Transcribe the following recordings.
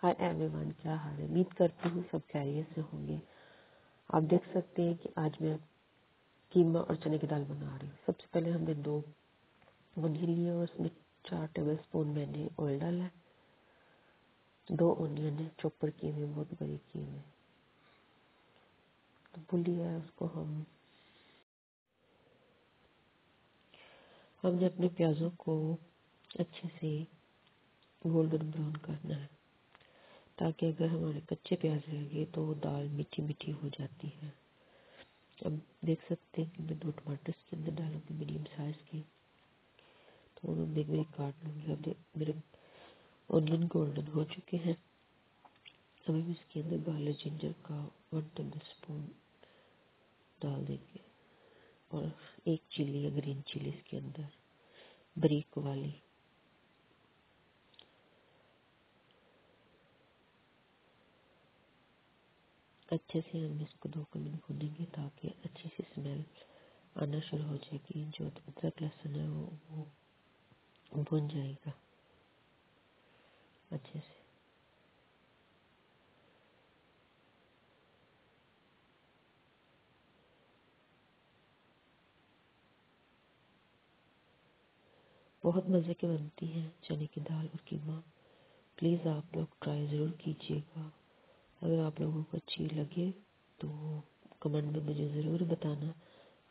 Hi everyone, क्या हाल है। उम्मीद करती हूँ सब खैरियत से होंगे। आप देख सकते हैं कि आज मैं कीमा और चने की दाल बना रही हूँ। सबसे पहले हमने 2 ओनियन लिए और उसमें 4 टेबलस्पून मैंने ऑयल डाला है। 2 ओनियन है चॉपर किए हुए, बहुत बड़ी किए हुए। तो भूल लिया है उसको। हमने अपने प्याजों को अच्छे से गोल्डन ब्राउन करना है, ताकि अगर हमारे कच्चे प्याज रहेंगे तो वो दाल मीठी मीठी हो जाती है। अब देख सकते हैं कि मैं 2 टमाटर इसके अंदर डालूंगी मीडियम साइज के, तो उन्होंने एक बारी काट लूंगी। अब मेरे ऑनियन गोल्डन हो चुके हैं। अभी हम इसके अंदर गार्लिक जिंजर का 1 टेबलस्पून डाल देंगे और 1 चिली या ग्रीन चिली इसके अंदर बारीक वाली। अच्छे से हम इसको 2 मिनट भूनेंगे ताकि अच्छी सी स्मेल आना शुरू हो जाएगी। जो अदरक लहसुन है वो भुन जाएगा अच्छे से। बहुत मज़े की बनती है चने की दाल और कीमा। प्लीज़ आप लोग ट्राई ज़रूर कीजिएगा। अगर आप लोगों को अच्छी लगे तो कमेंट में मुझे ज़रूर बताना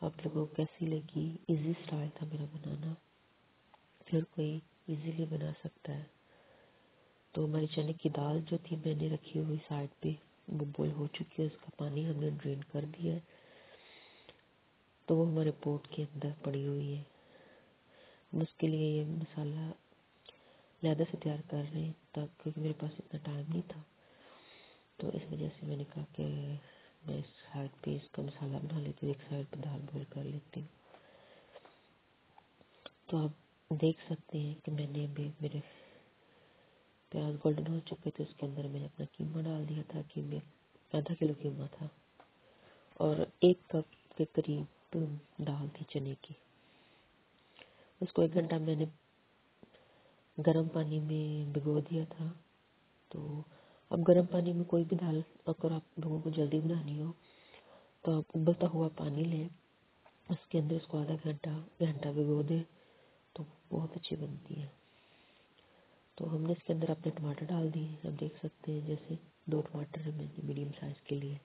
आप लोगों को कैसी लगी। इजी स्टाइल था मेरा बनाना, फिर कोई इजीली बना सकता है। तो हमारी चने की दाल जो थी मैंने रखी हुई साइड पे, वो बॉईल हो चुकी है। उसका पानी हमने ड्रेन कर दिया है, तो वो हमारे पोट के अंदर पड़ी हुई है। हम उसके लिए ये मसाला ज़्यादा से तैयार कर रहे हैं क्योंकि मेरे पास इतना टाइम नहीं था। तो इस वजह से मैंने कहा कि मैं इस साइड पे इसका मसाला बना लेती हूँ, एक साइड पे दाल बॉईल कर लेती हूँ। तो आप देख सकते हैं कि मैंने अभी मेरे प्याज गोल्डन हो चुके थे, उसके अंदर मैंने अपना कीमा डाल दिया था। कीमे आधा किलो कीमा था और 1 कप के करीब दाल थी चने की। उसको 1 घंटा मैंने गर्म पानी में भिगो दिया था। तो अब गर्म पानी में कोई भी दाल अगर आप लोगों को जल्दी बनानी हो तो आप उबलता हुआ पानी लें, उसके अंदर उसको आधा घंटा भिगो दें, तो बहुत अच्छी बनती है। तो हमने इसके अंदर अपने टमाटर डाल दिए। आप देख सकते हैं जैसे 2 टमाटर है मैंने मीडियम साइज के लिए।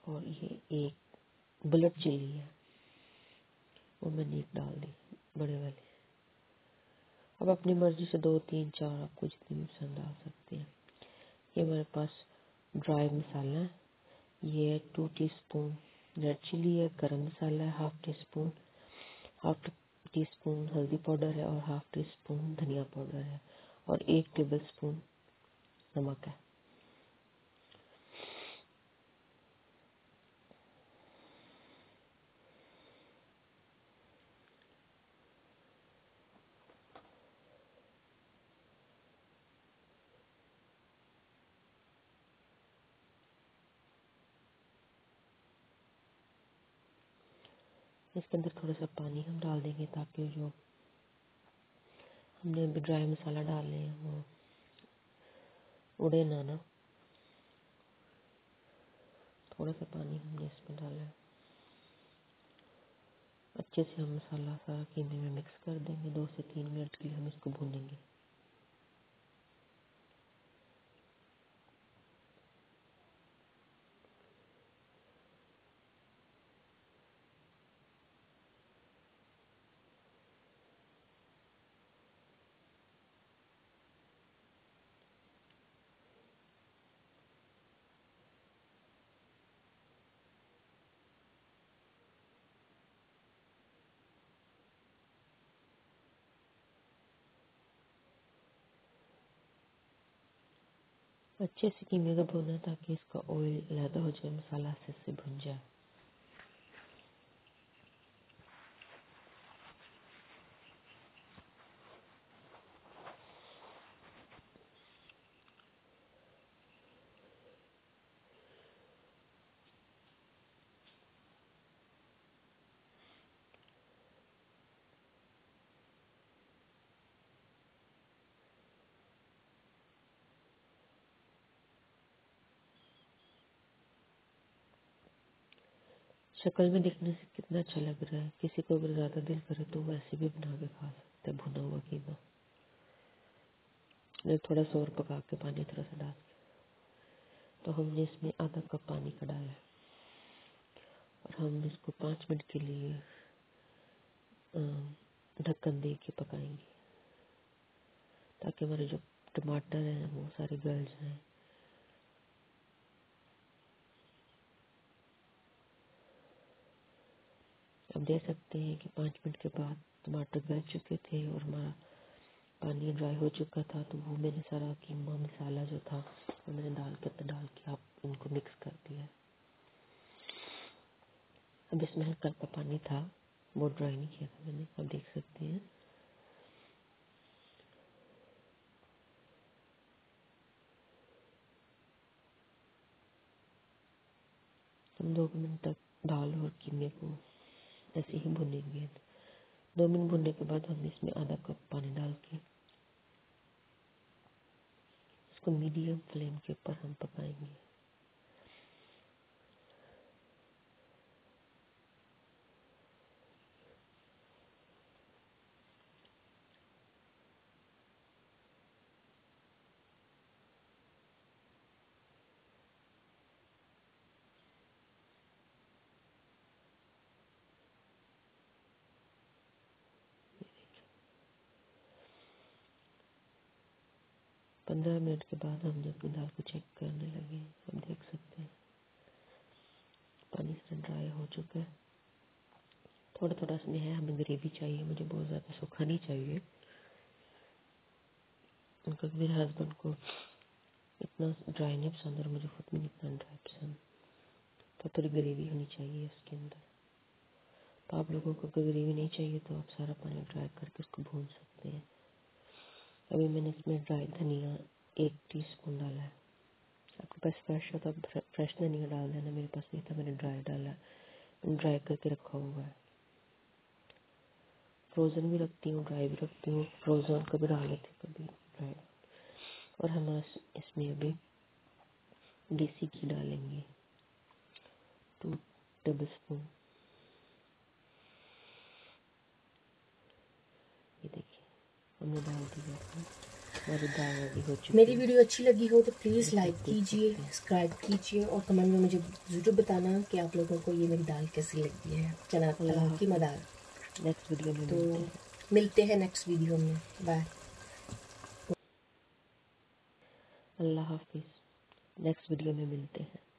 और ये 1 बुलेट चिली है, वो मैंने 1 डाल दी बड़े वाले। अब अपनी मर्जी से 2, 3, 4 आपको जितनी भी पसंद आ सकते हैं। ये हमारे पास ड्राई मसाला है। ये 2 टीस्पून रेड चिली है। गरम मसाला है हाफ टी स्पून हल्दी पाउडर है और हाफ टी स्पून धनिया पाउडर है और 1 टेबल स्पून नमक है। इसके अंदर थोड़ा सा पानी हम डाल देंगे ताकि जो हमने अभी ड्राई मसाला डाले हैं वो उड़े ना। थोड़ा सा पानी हमने इसमें डाला है। अच्छे से हम मसाला सारा कीमे में मिक्स कर देंगे। 2 से 3 मिनट के लिए हम इसको भूनेंगे। अच्छे से कीमे को भूनना ताकि इसका ऑयल ज़्यादा हो जाए, मसाला अच्छे से भुन जाए। शक्ल में दिखने से कितना अच्छा लग रहा है, किसी को अगर ज़्यादा दिल करे तो वैसे भी बना के खा सकते हैं भुना हुआ कीमा। थोड़ा सा और पका के पानी थोड़ा सा डाल के, तो हमने इसमें आधा कप पानी का डाला है और हम इसको 5 मिनट के लिए ढक्कन दे के पकाएंगे ताकि हमारे जो टमाटर हैं वो सारे गल जाएं। अब देख सकते हैं कि 5 मिनट के बाद टमाटर गल चुके थे और हमारा पानी ड्राई हो चुका था। तो वो मैंने सारा कीमा मसाला जो था वो मैंने डाल के आप इनको मिक्स कर दिया। अब इसमें हल्का हल्का पानी था, वो ड्राई नहीं किया था मैंने। अब देख सकते हैं हम 2 मिनट तक दाल और कीमे को ऐसे ही भुनेंगे। 2 मिनट भुनने के बाद हम इसमें आधा कप पानी डाल के इसको मीडियम फ्लेम के ऊपर हम पकाएंगे। पंद्रह मिनट के बाद हमने अपनी दाल को चेक करने लगे। हम देख सकते हैं पानी से ड्राई हो चुका है। थोड़ा थोड़ा इसमें है, हमें ग्रेवी चाहिए, मुझे बहुत ज़्यादा सूखा नहीं चाहिए क्योंकि मेरे हस्बैंड को इतना ड्राई नहीं पसंद और मुझे खुद भी इतना ड्राई पसंद। तो थोड़ी ग्रेवी होनी चाहिए इसके अंदर। तो आप लोगों को अगर ग्रेवी नहीं चाहिए तो आप सारा पानी ड्राई करके उसको भून सकते हैं। अभी मैंने इसमें ड्राई धनिया 1 टीस्पून डाला है। आपके पास फ्रेश हो तो आप फ्रेश धनिया डाल देना। मेरे पास नहीं था, मैंने ड्राई डाला है। ड्राई करके रखा हुआ है। फ्रोज़न भी रखती हूँ, ड्राई भी रखती हूँ। फ्रोज़न कभी डाल लेती हूँ, कभी ड्राई। और हम इसमें अभी देसी घी डालेंगे 2 टेबल स्पून। ये देखिए हमने डाल दिया। हमारी दाल रेडी हो चुकी है। मेरी वीडियो अच्छी लगी हो तो प्लीज़ लाइक कीजिए, सब्सक्राइब कीजिए और कमेंट में मुझे ज़रूर बताना कि आप लोगों को ये मेरी दाल कैसी लगती है, चना कीमा दाल। नेक्स्ट वीडियो में तो मिलते हैं नेक्स्ट वीडियो में। बाय। अल्लाह हाफिज़। नेक्स्ट वीडियो में मिलते हैं।